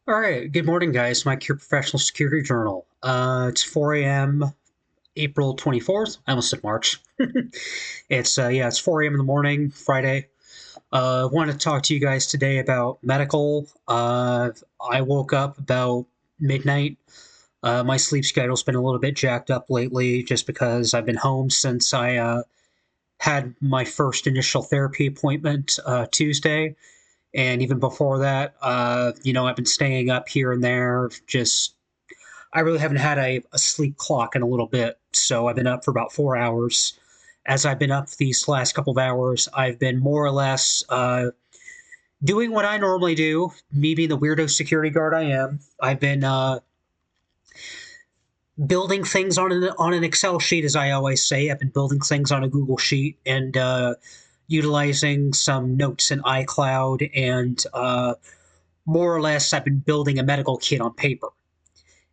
All right, good morning, guys. Mike here, Professional Security Journal. It's 4 a.m., April 24th. I almost said March. It's 4 a.m. in the morning, Friday. I wanted to talk to you guys today about medical. I woke up about midnight. My sleep schedule's been a little bit jacked up lately just because I've been home since I had my first initial therapy appointment Tuesday. And even before that, I've been staying up here and there. Just, I really haven't had a sleep clock in a little bit. So I've been up for about 4 hours. As I've been up these last couple of hours, I've been more or less doing what I normally do, me being the weirdo security guard I am. I've been building things on an Excel sheet, as I always say. I've been building things on a Google sheet and utilizing some notes in iCloud, and more or less, I've been building a medical kit on paper.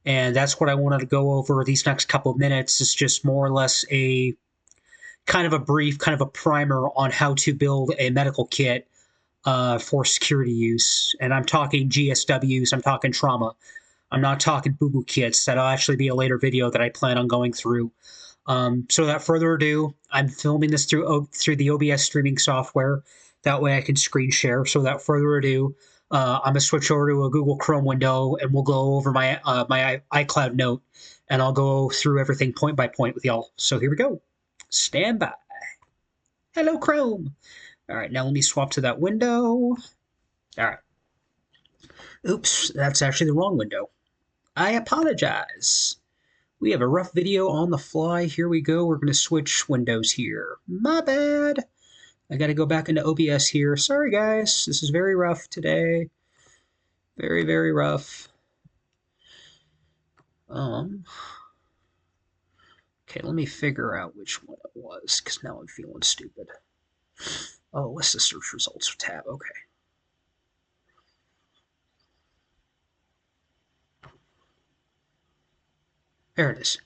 And that's what I wanted to go over these next couple of minutes. Is just more or less a kind of a brief, kind of a primer on how to build a medical kit for security use. And I'm talking GSWs, I'm talking trauma. I'm not talking boo-boo kits. That'll actually be a later video that I plan on going through. So without further ado, I'm filming this through the OBS streaming software. That way I can screen share. So without further ado, I'm gonna switch over to a Google Chrome window, and we'll go over my iCloud note, and I'll go through everything point by point with y'all. So here we go. Stand by. Hello, Chrome. All right, now let me swap to that window. All right. Oops, that's actually the wrong window. I apologize. We have a rough video on the fly. Here we go. We're going to switch windows here. My bad. I got to go back into OBS here. Sorry, guys. This is very rough today. Very, very rough. Okay, let me figure out which one it was, because now I'm feeling stupid. Oh, what's the search results tab? Okay. There it is.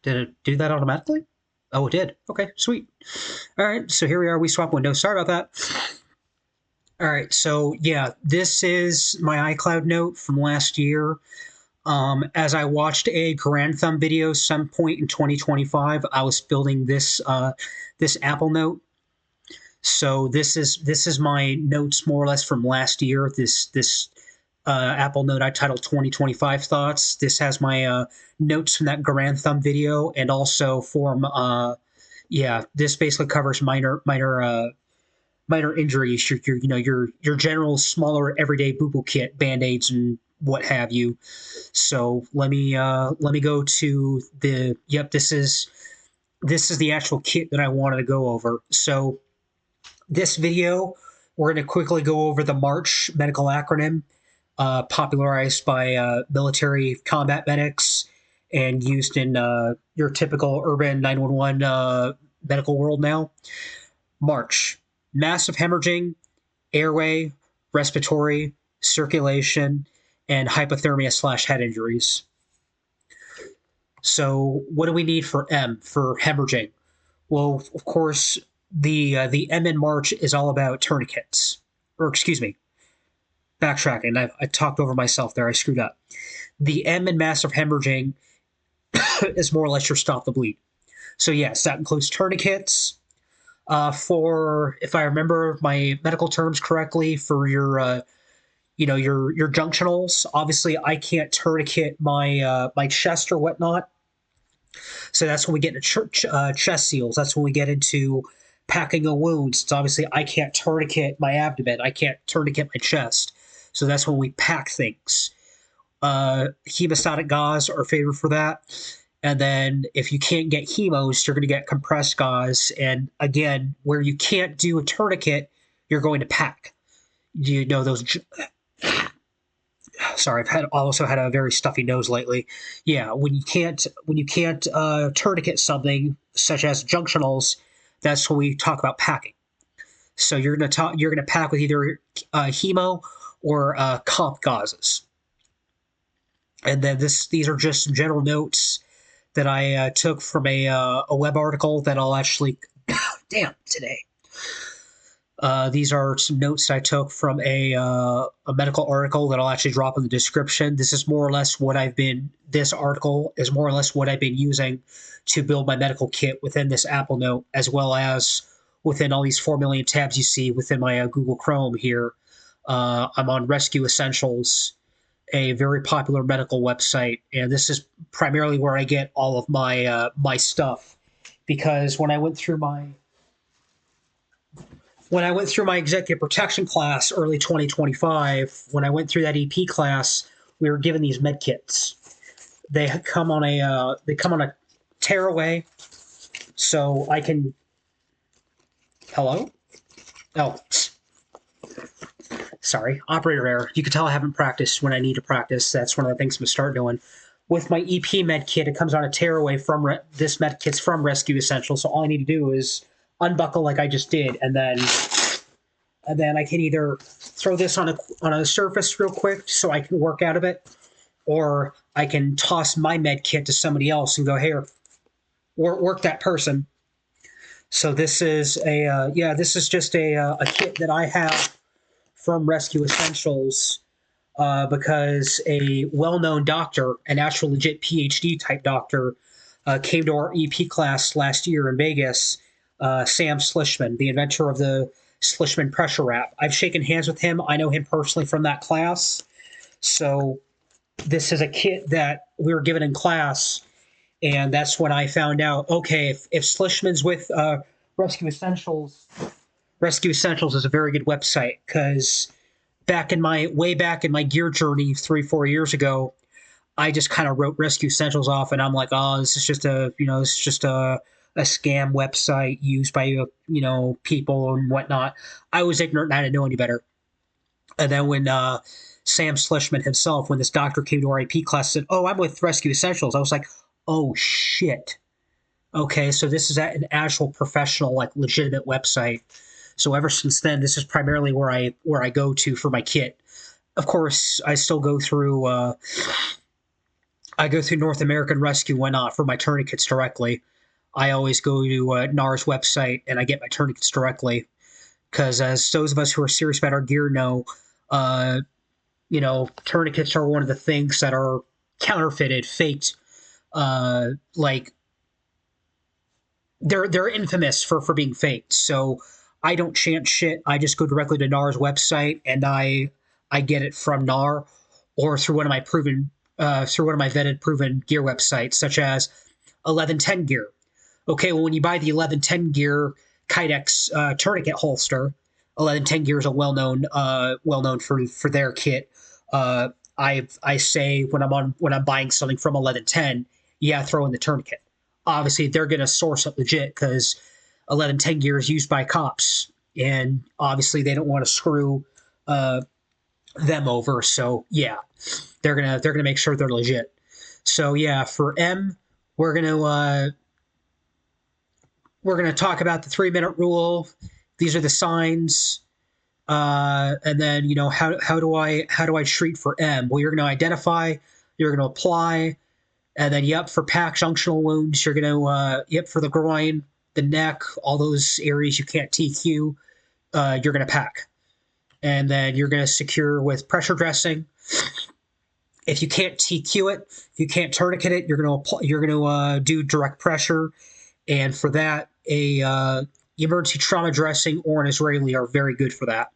Did it do that automatically? Oh, it did. Okay, sweet. All right, so here we are. We swap windows. Sorry about that. All right, so yeah, this is my iCloud note from last year. As I watched a Grand Thumb video some point in 2025, I was building this this Apple Note. So this is my notes more or less from last year. This Apple Note I titled 2025 Thoughts. This has my notes from that Grand Thumb video, and also from this basically covers minor injuries, your general smaller everyday boo-boo kit, band-aids and what have you. So let me go to the this is the actual kit that I wanted to go over. So this video, we're going to quickly go over the March medical acronym, popularized by military combat medics and used in your typical urban 911 medical world now. March: massive hemorrhaging, airway, respiratory, circulation, and hypothermia/head injuries. So what do we need for M, for hemorrhaging? Well, of course, the M in March is all about tourniquets. Or excuse me, backtracking. I talked over myself there. I screwed up. The M in massive hemorrhaging is more or less your stop the bleed. So yes, that includes tourniquets. For, if I remember my medical terms correctly, for your your junctionals. Obviously, I can't tourniquet my chest or whatnot. So that's when we get into chest seals. That's when we get into packing a wound. So obviously, I can't tourniquet my abdomen. I can't tourniquet my chest. So that's when we pack things. Hemostatic gauze are favored for that. And then if you can't get hemos, you're going to get compressed gauze. And again, where you can't do a tourniquet, you're going to pack. You know those. Sorry, I've also had a very stuffy nose lately. Yeah, when you can't tourniquet something such as junctionals, that's when we talk about packing. So you're gonna pack with either hemo or comp gauzes. And then these are just some general notes that I took from a web article that I'll actually damn today. These are some notes I took from a medical article that I'll actually drop in the description. This is more or less what I've been. This article is more or less what I've been using to build my medical kit within this Apple Note, as well as within all these 4 million tabs you see within my Google Chrome here. I'm on Rescue Essentials, a very popular medical website, and this is primarily where I get all of my stuff. Because when I went through my executive protection class early 2025, when I went through that EP class, we were given these med kits. They come on a tearaway, so I can. Hello? Oh, sorry, operator error. You can tell I haven't practiced when I need to practice. That's one of the things I'm gonna start doing. With my EP med kit, it comes on a tearaway from this med kit's from Rescue Essentials. So all I need to do is unbuckle like I just did, and then I can either throw this on a surface real quick so I can work out of it, or I can toss my med kit to somebody else and go, here, work that person. So this is this is just a kit that I have from Rescue Essentials because a well-known doctor, an actual legit PhD type doctor, came to our EP class last year in Vegas. Sam Slishman, the inventor of the Slishman pressure wrap. I've shaken hands with him. I know him personally from that class. So this is a kit that we were given in class, and that's when I found out, okay, if Slishman's with Rescue Essentials is a very good website, because way back in my gear journey 3-4 years ago, I just kind of wrote Rescue Essentials off, and I'm like, oh, this is just a scam website used by people and whatnot. I was ignorant and I didn't know any better. And then when Sam Slishman himself, when this doctor came to our AP class, said, "Oh, I'm with Rescue Essentials," I was like, "Oh shit." Okay, so this is an actual professional, like legitimate website. So ever since then, this is primarily where I go to for my kit. Of course, I still go through North American Rescue and whatnot for my tourniquets directly. I always go to NAR's website and I get my tourniquets directly, because as those of us who are serious about our gear know, tourniquets are one of the things that are counterfeited, faked. Like they're infamous for being faked. So I don't chance shit. I just go directly to NAR's website and I get it from NAR or through one of my vetted proven gear websites, such as 1110 Gear. Okay, well, when you buy the 1110 Gear Kydex tourniquet holster, 1110 Gear is a well-known for their kit. I say when I'm buying something from 1110, yeah, throw in the tourniquet. Obviously, they're going to source it legit, because 1110 Gear is used by cops, and obviously they don't want to screw them over. So yeah, they're gonna make sure they're legit. So yeah, for M, we're gonna talk about the 3-minute rule. These are the signs, and then how do I treat for M? Well, you're going to identify, you're going to apply, and then for pack junctional wounds, you're going to for the groin, the neck, all those areas you can't TQ, you're going to pack, and then you're going to secure with pressure dressing. If you can't TQ it, if you can't tourniquet it, you're going to do direct pressure. And for that, a emergency trauma dressing or an Israeli are very good for that.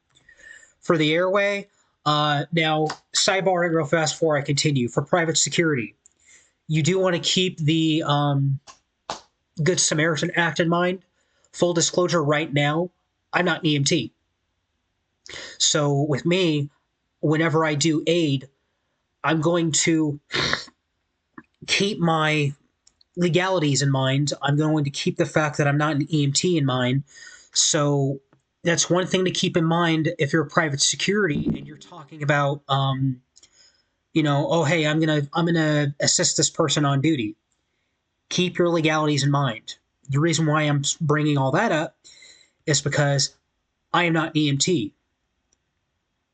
For the airway, now sidebarring real fast before I continue. For private security, you do want to keep the Good Samaritan Act in mind. Full disclosure, right now, I'm not an EMT. So with me, whenever I do aid, I'm going to keep my legalities in mind. I'm going to keep the fact that I'm not an EMT in mind. So that's one thing to keep in mind if you're a private security and you're talking about, oh, hey, I'm gonna assist this person on duty. Keep your legalities in mind. The reason why I'm bringing all that up is because I am not an EMT.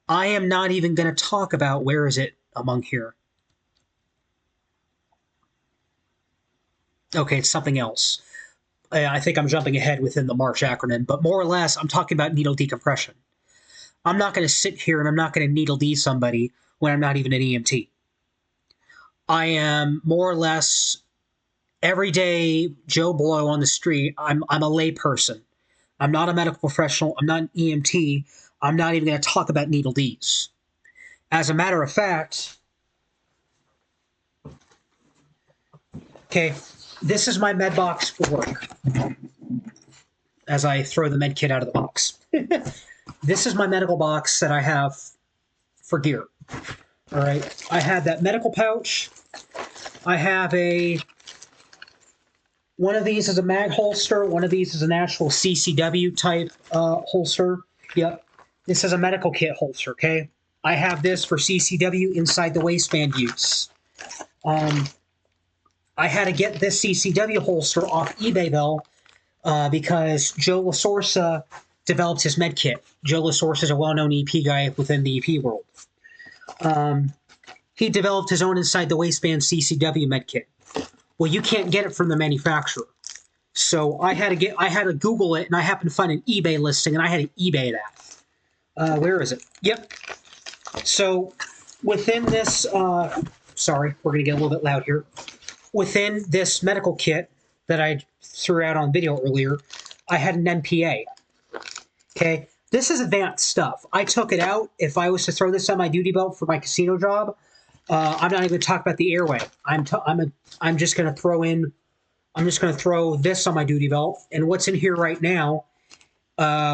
I am not even going to talk about, where is it among here? Okay, it's something else. I think I'm jumping ahead within the March acronym, but more or less, I'm talking about needle decompression. I'm not going to sit here and I'm not going to needle D somebody when I'm not even an EMT. I am more or less everyday Joe Blow on the street. I'm a lay person. I'm not a medical professional. I'm not an EMT. I'm not even going to talk about needle Ds. As a matter of fact, okay, this is my med box for work. As I throw the med kit out of the box. This is my medical box that I have for gear. All right. I have that medical pouch. I have one of these is a mag holster. One of these is an actual CCW type holster. Yep. This is a medical kit holster, okay? I have this for CCW inside the waistband use. I had to get this CCW holster off eBay, though, because Joe LaSorsa developed his med kit. Joe LaSorsa is a well-known EP guy within the EP world. He developed his own inside the waistband CCW med kit. Well, you can't get it from the manufacturer. So I had to Google it, and I happened to find an eBay listing, and I had to eBay that. Where is it? Yep. So within this, sorry, we're going to get a little bit loud here. Within this medical kit that I threw out on video earlier, I had an NPA. Okay, this is advanced stuff. I took it out. If I was to throw this on my duty belt for my casino job, I'm not even going to talk about the airway. I'm just going to throw this on my duty belt. And what's in here right now?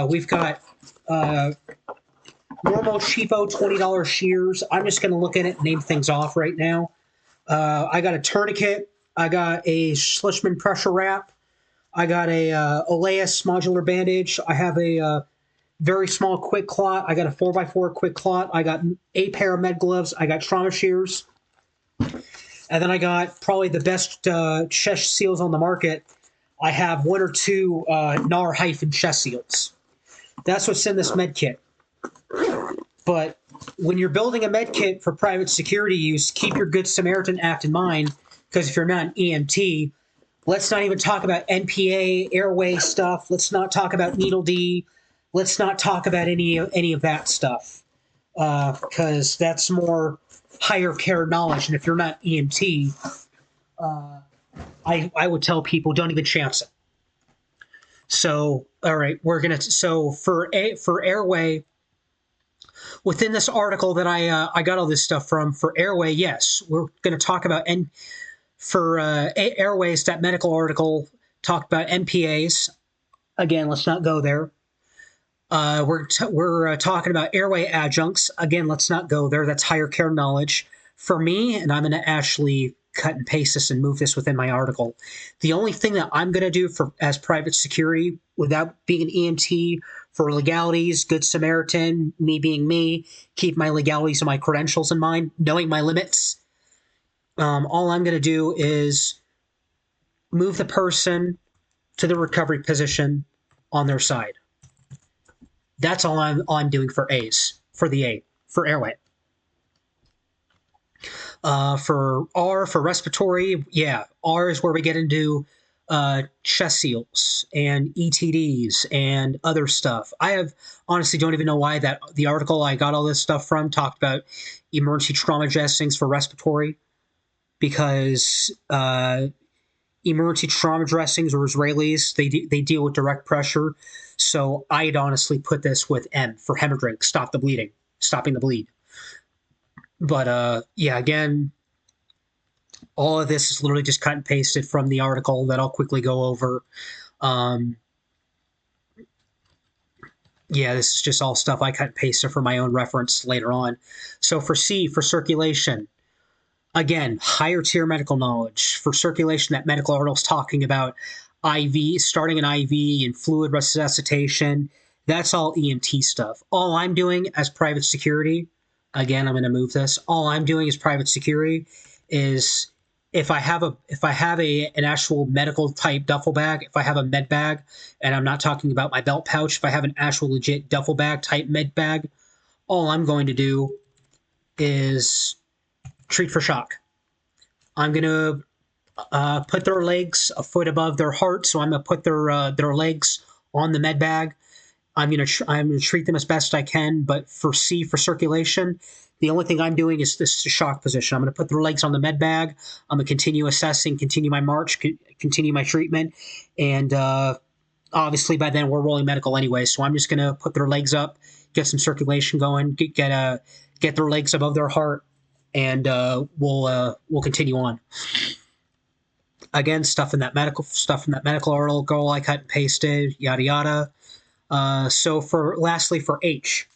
We've got normal cheapo $20 shears. I'm just going to look at it and name things off right now. I got a tourniquet. I got a Schlissman pressure wrap. I got a Oleas modular bandage. I have a very small quick clot. I got a 4x4 quick clot. I got a pair of med gloves. I got trauma shears. And then I got probably the best chest seals on the market. I have one or two NAR hyphen chest seals. That's what's in this med kit. But when you're building a med kit for private security use, keep your Good Samaritan Act in mind, because if you're not an EMT, let's not even talk about NPA, airway stuff. Let's not talk about needle D. Let's not talk about any of that stuff, because that's more higher care knowledge. And if you're not EMT, I would tell people don't even chance it. So, all right, so for airway, within this article that I got all this stuff from, for airway, yes, we're going to talk about airways. That medical article talked about NPAs. Again, let's not go there. We're talking about airway adjuncts. Again, let's not go there. That's higher care knowledge. For me, and I'm going to actually cut and paste this and move this within my article. The only thing that I'm going to do as private security, without being an EMT, for legalities, Good Samaritan, me being me, keep my legalities and my credentials in mind, knowing my limits. All I'm going to do is move the person to the recovery position on their side. That's all I'm doing for A's, for airway. For R, for respiratory, yeah, R is where we get into chest seals and ETDs and other stuff. I honestly don't even know why the article I got all this stuff from talked about emergency trauma dressings for respiratory, because emergency trauma dressings or Israelis, they deal with direct pressure. So I'd honestly put this with M for hemorrhaging, stopping the bleed. But yeah, again, all of this is literally just cut and pasted from the article that I'll quickly go over. Yeah, this is just all stuff I cut and pasted for my own reference later on. So for C, for circulation, again, higher tier medical knowledge. For circulation, that medical article's talking about IV, starting an IV and fluid resuscitation. That's all EMT stuff. All I'm doing as private security, again, I'm going to move this. All I'm doing as private security is if I have an actual medical type duffel bag, if I have a med bag, and I'm not talking about my belt pouch, if I have an actual legit duffel bag type med bag, all I'm going to do is treat for shock. I'm going to put their legs a foot above their heart. So I'm gonna put their legs on the med bag. I'm gonna treat them as best I can, but for C, for circulation, the only thing I'm doing is this shock position. I'm gonna put their legs on the med bag. I'm gonna continue assessing, continue my march, continue my treatment, and obviously by then we're rolling medical anyway. So I'm just gonna put their legs up, get some circulation going, get their legs above their heart, and we'll continue on. Again, stuff in that medical article I cut and pasted, yada yada. So lastly for H,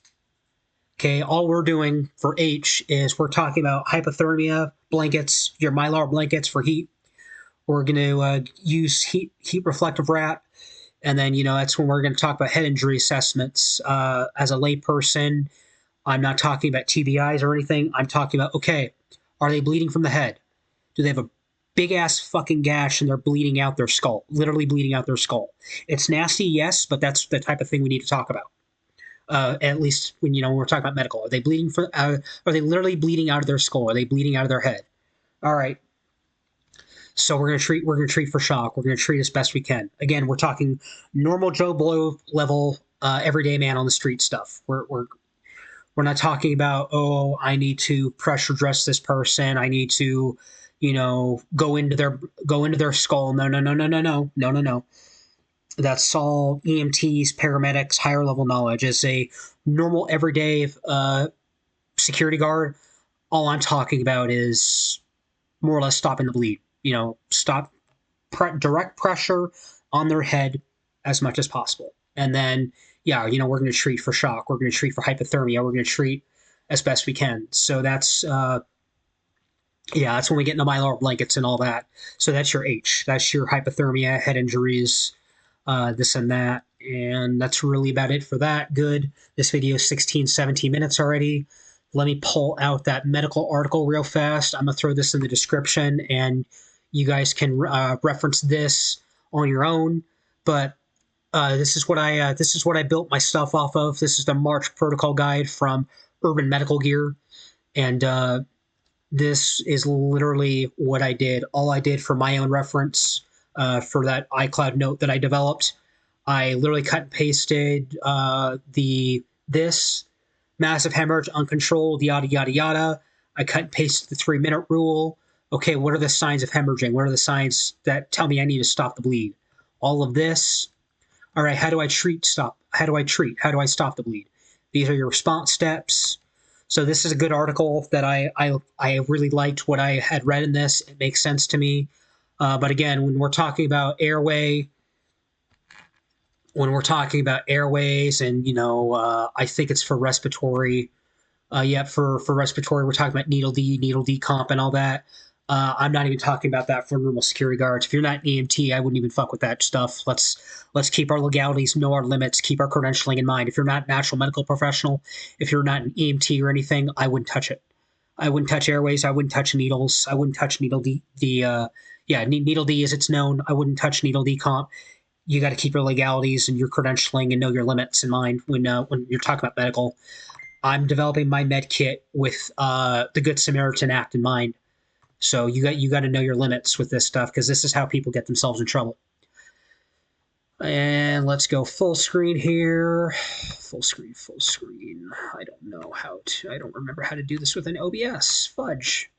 okay, all we're doing for H is we're talking about hypothermia blankets, your Mylar blankets for heat. We're going to use heat reflective wrap, and then that's when we're going to talk about head injury assessments. As a layperson, I'm not talking about TBIs or anything. I'm talking about, okay, are they bleeding from the head? Do they have a big ass fucking gash and they're bleeding out their skull, literally bleeding out their skull? It's nasty, yes, but that's the type of thing we need to talk about. At least when we're talking about medical. Are they bleeding from? Are they literally bleeding out of their skull? Are they bleeding out of their head? All right. So we're gonna treat. We're gonna treat for shock. We're gonna treat as best we can. Again, we're talking normal Joe Blow level, everyday man on the street stuff. We're not talking about, oh, I need to pressure dress this person. I need to, go into their skull. No, no, no, no, no, no, no, no, no. That's all EMTs, paramedics, higher level knowledge. As a normal everyday security guard, all I'm talking about is more or less stopping the bleed. Stop direct pressure on their head as much as possible. And then, yeah, we're going to treat for shock. We're going to treat for hypothermia. We're going to treat as best we can. So that's when we get into Mylar blankets and all that. So that's your H. That's your hypothermia, head injuries, this and that. And that's really about it for that. Good. This video is 16, 17 minutes already. Let me pull out that medical article real fast. I'm going to throw this in the description, and you guys can reference this on your own. But this is what I built my stuff off of. This is the March protocol guide from Urban Medical Gear, and this is literally what I did. All I did for my own reference, for that iCloud note that I developed. I literally cut and pasted this massive hemorrhage, uncontrolled, yada yada yada. I cut and pasted the 3-minute rule. Okay, what are the signs of hemorrhaging? What are the signs that tell me I need to stop the bleed? All of this. All right, how do I treat? How do I treat? How do I stop the bleed? These are your response steps. So this is a good article that I really liked what I had read in this. It makes sense to me. But again, when we're talking about airways, and I think it's for respiratory. For respiratory, we're talking about needle decomp, and all that. I'm not even talking about that for normal security guards. If you're not an EMT, I wouldn't even fuck with that stuff. Let's keep our legalities, know our limits, keep our credentialing in mind. If you're not an actual medical professional, if you're not an EMT or anything, I wouldn't touch it. I wouldn't touch airways. I wouldn't touch needles. I wouldn't touch needle D. Needle D as it's known. I wouldn't touch needle decomp. You got to keep your legalities and your credentialing and know your limits in mind when you're talking about medical. I'm developing my med kit with the Good Samaritan Act in mind. So you got to know your limits with this stuff, because this is how people get themselves in trouble. And let's go full screen here. Full screen. I don't remember how to do this with an OBS. Fudge.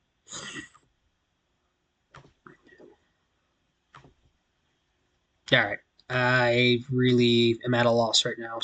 All right. I really am at a loss right now.